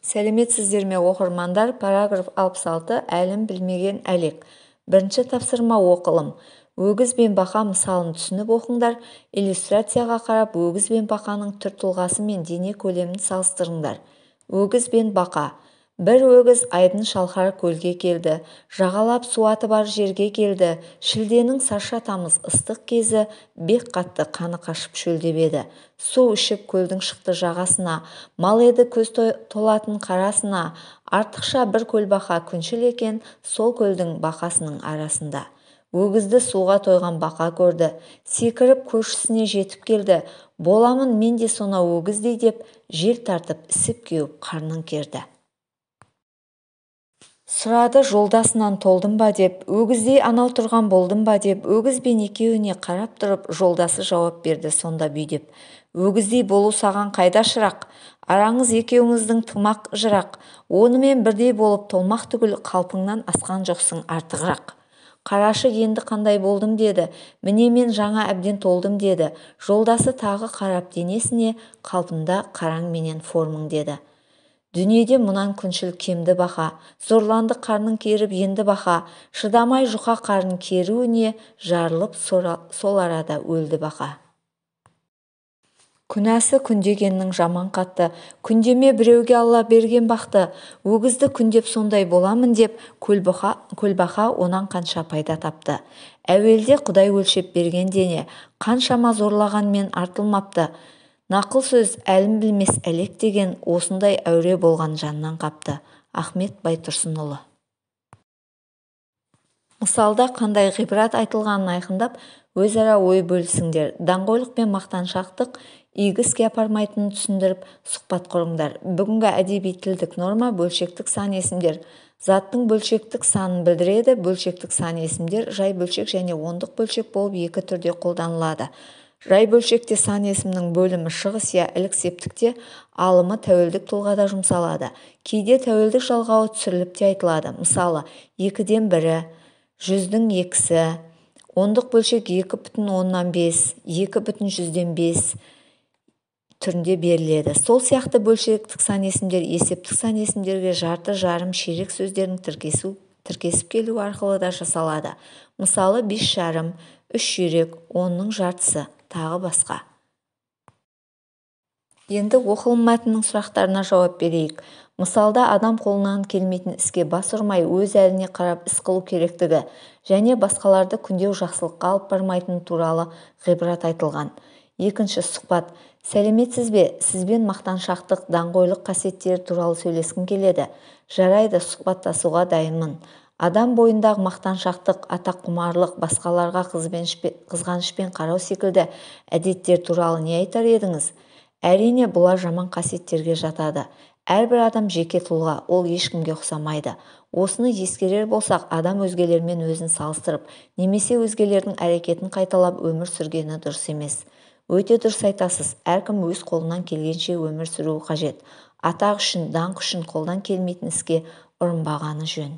Сәлеметсіздер ме оқырмандар? Параграф 66. Әлім білмеген әлек. Бірінші тапсырма оқылым. Өгіз бен бақа мысалын түсініп оқыңдар. Иллюстрацияға қарап өгіз бен бақаның түр тұлғасы мен дене көлемін салыстырыңдар. Өгіз бен бақа. Бір өгіз айдын шалқар көлге келді. Жағалап суаты бар жерге келді. Шілденің сарша тамыз ыстық кезі бек қатты қаны қашып шөлдеп еді. Су ішіп көлдің шықты жағасына, мал еді көз толатын қарасына. Артықша бір көлбақа күншіл екен сол көлдің бақасының арасында. Өгізді суға тойған бақа көрді. Секіріп көршісіне жетіп келді. Боламын мен де сонау өгіздей деп, жел тартып ісіп кеуіп қарнын керді. Сұрады жолдасынан толдым ба деп, өгіздей анау тұрған болдым ба деп. Өгіз бен екеуіне қарап тұрып, жолдасы жауап берді сонда бүйдеп. Өгіздей болу саған қайда шырақ, араңыз екеуіңіздің тымақ жырақ. Онымен бірдей болып толмақ түгіл қалпыңнан асқан жоқсың артығырақ. Қарашы енді қандай болдым деді, міне мен жаңа әбден толдым деді. Жолдасы тағы қарап денесіне, қалпында қараң менен формың деді. Дүниеде мұнан күншіл кемді бақа, зорланды қарнын керіп енді бақа, шыдамай жұқа қарнын керуіне, жарылып сол арада өлді бақа. Күнәсі күндегеннің жаман қатты, күндеме біреуге Алла берген бақты, өгізді күндеп сондай боламын деп, көлбақа онан қанша пайда тапты. Әуелде Құдай өлшеп берген дене, қаншама зорлағанмен артылмапты. Нақыл сөз әлім білмес әлек деген осындай әуре болған жаннан қапты. Ахмет Байтұрсынұлы. Мысалда қандай ғибрат айтылғанын айқындап, өзара ой бөлісіңдер. Даңғойлық пен мақтаншақтық игі іске апармайтынын түсіндіріп, сұхбат құрыңдар. Бүгінгі әдеби тілдік норма бөлшектік сан есімдер. Заттың бөлшектік санын білдіреді. Бөлшектік сан есімдер жай бөлшек және ондық бөлшек болып екі түрде қолданылады. Жай бөлшекте сан есімнің бөлімі шығыс я ілік септікте, алымы тәуелдік тұлғада жұмсалады. Кейде тәуелдік жалғауы түсіріліп те айтылады. Мысалы, 2-ден 1, 100-дің 2-сі, ондық бөлшек 2,5, 2,100-ден 5 түрінде беріледі. Сол сияқты бөлшектік сан есімдер есептік сан есімдерге жарты, жарым, ширек сөздердің тіркесіп келу арқылы да жасалады. Мысалы, 5 жарым, 3 ширек, 10-ның жартысы, тағы басқа. Енді оқылым мәтіннің сұрақтарына жауап берейік. Мысалда адам қолынан келмейтін іске бас ұрмай өз әліне қарап іс қылу керектігі және басқаларды күндеу жақсылыққа алып бармайтыны туралы ғибрат айтылған. Екінші сұхбат. Сәлеметсіз бе? Сізбен мақтаншақтық, даңғойлық қасиеттері туралы сөйлескім келеді. Жарайды, сұхбаттасуға дайынмын. Адам бойындағы мақтаншақтық, атаққұмарлық, басқаларға қызғанышпен қарау секілді әдеттер туралы не айтар едіңіз? Әрине, бұлар жаман қасиеттерге жатады. Әрбір адам жеке тұлға, ол ешкімге ұқсамайды. Осыны ескерер болсақ, адам өзгелермен өзін салыстырып, немесе өзгелердің әрекетін қайталап өмір сүргені дұрыс емес. Өте дұрыс айтасыз, әркім өз қолынан келгенше өмір сүруі қажет. Атақ үшін, даңқ үшін қолдан келмейтін іске ұрынбағаны жөн.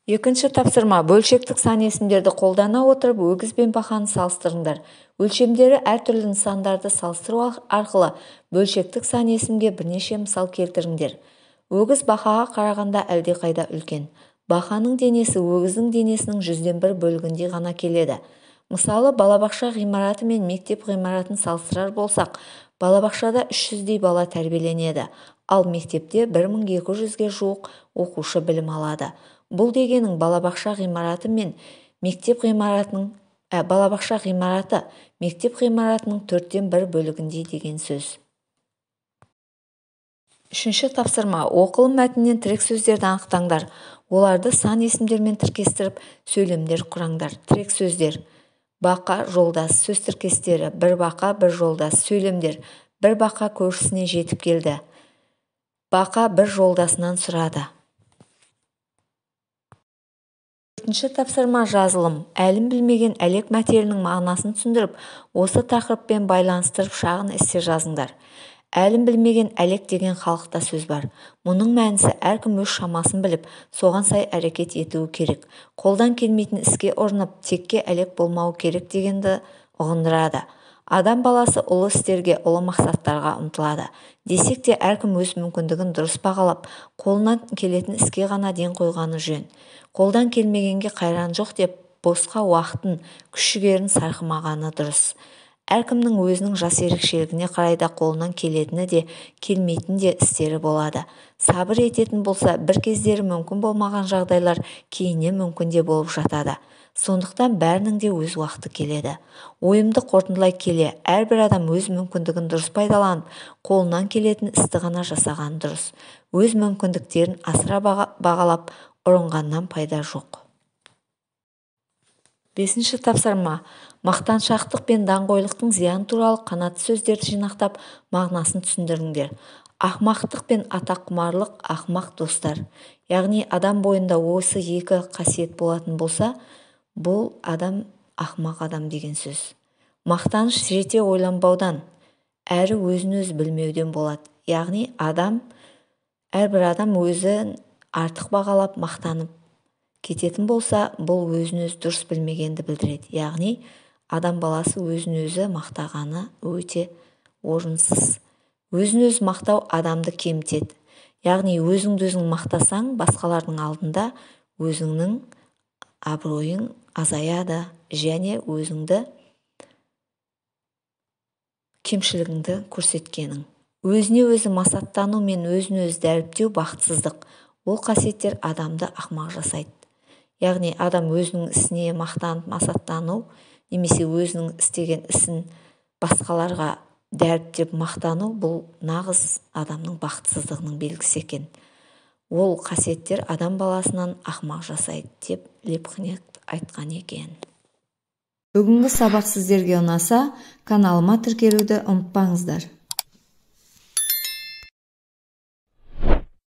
Екінші тапсырма. Бөлшектік сан есімдерді қолдана отырып, өгіз бен бақаны салыстырыңдар. Өлшемдері әртүрлі нысандарды салыстыру арқылы бөлшектік сан есімге бірнеше мысал келтіріңдер. Өгіз бақаға қарағанда әлдеқайда үлкен. Бақаның денесі өгіздің денесінің 100-ден 1 бөлігінде ғана келеді. Мысалы, балабақша ғимараты мен мектеп ғимаратын салыстырар болсақ, балабақшада 300-дей бала тәрбиеленеді, ал мектепте 1200-ге жуық оқушы білім алады. Бұл дегенің балабақша ғимараты мектеп ғимаратының 4-ден 1 бөлігінде деген сөз. Үшінші тапсырма. Оқылым мәтіннен тірек сөздерді анықтаңдар. Оларды сан есімдермен тіркестіріп, сөйлемдер құраңдар. Тірек сөздер. Бақа, жолдас, сөз тіркестері. Бір бақа, бір жолдас, сөйлемдер. Бір бақа көршісіне жетіп келді. Бақа бір жолдасынан сұрады. Төртінші тапсырма жазылым. Әлім білмеген әлек мәтелінің мағынасын түсіндіріп, осы тақырыппен байланыстырып шағын эссе жазыңдар. Әлім білмеген әлек деген халықта сөз бар. Мұның мәнісі әркім өз шамасын біліп, соған сай әрекет етуі керек. Қолдан келмейтін іске ұрынып, текке әлек болмауы керек дегенді ұғындырады. Адам баласы ұлы істерге, ұлы мақсаттарға ұмтылады. Десек те әркім өз мүмкіндігін дұрыс бағалап, қолынан келетін іске ғана ден қойғаны жөн. Қолдан келмегенге қайран жоқ деп, босқа уақытын, күш-жігерін сарқымағаны дұрыс. Әркімнің өзінің жас ерекшелігіне қарай да қолынан келетіні де, келмейтін де істері болады. Сабыр ететін болса, бір кездері мүмкін болмаған жағдайлар кейіннен мүмкін де болып жатады. Сондықтан бәрінің де өз уақыты келеді. Ойымды қорытындылай келе, әрбір адам өз мүмкіндігін дұрыс пайдаланып, қолынан келетін істі ғана жасаған дұрыс. Өз мүмкіндіктерін асыра бағалап, ұрынғаннан пайда жоқ. 5-ші тапсырма. Мақтаншақтық пен даңғойлықтың зияны туралы қанатты сөздерді жинақтап, мағынасын түсіндіріңдер. Ақымақтық пен атаққұмарлық ақымақ достар. Яғни адам бойында осы екі қасиет болатын болса, бұл адам ақымақ адам деген сөз. Мақтаныш жете ойланбаудан, әрі өзін-өзі білмеуден болады. Яғни әрбір адам өзін артық бағалап мақтанып кететін болса, бұл өзін-өзі дұрыс білмегенді білдіреді. Яғни адам баласы өзін-өзі мақтағаны өте орынсыз. Өзін-өзі мақтау адамды кемітеді. Яғни өзіңді-өзің мақтасаң, басқалардың алдында өзіңнің абыройың азаяды және өзіңді кемшілігіңді көрсеткенің. Өзіне-өзі масаттану мен өзін-өзі дәріптеу бақытсыздық. Ол қасиеттер адамды ақымақ жасайды. Яғни адам өзінің ісіне мақтанып масаттану, немесе өзінің істеген ісін басқаларға дәріптеп мақтану, бұл нағыз адамның бақытсыздығының белгісі екен. Ол қасиеттер адам баласынан ақымақ жасайды деп Лейбниц айтқан екен. Бүгінгі сабақ сіздерге ұнаса, каналыма тіркелуді ұмытпаңыздар.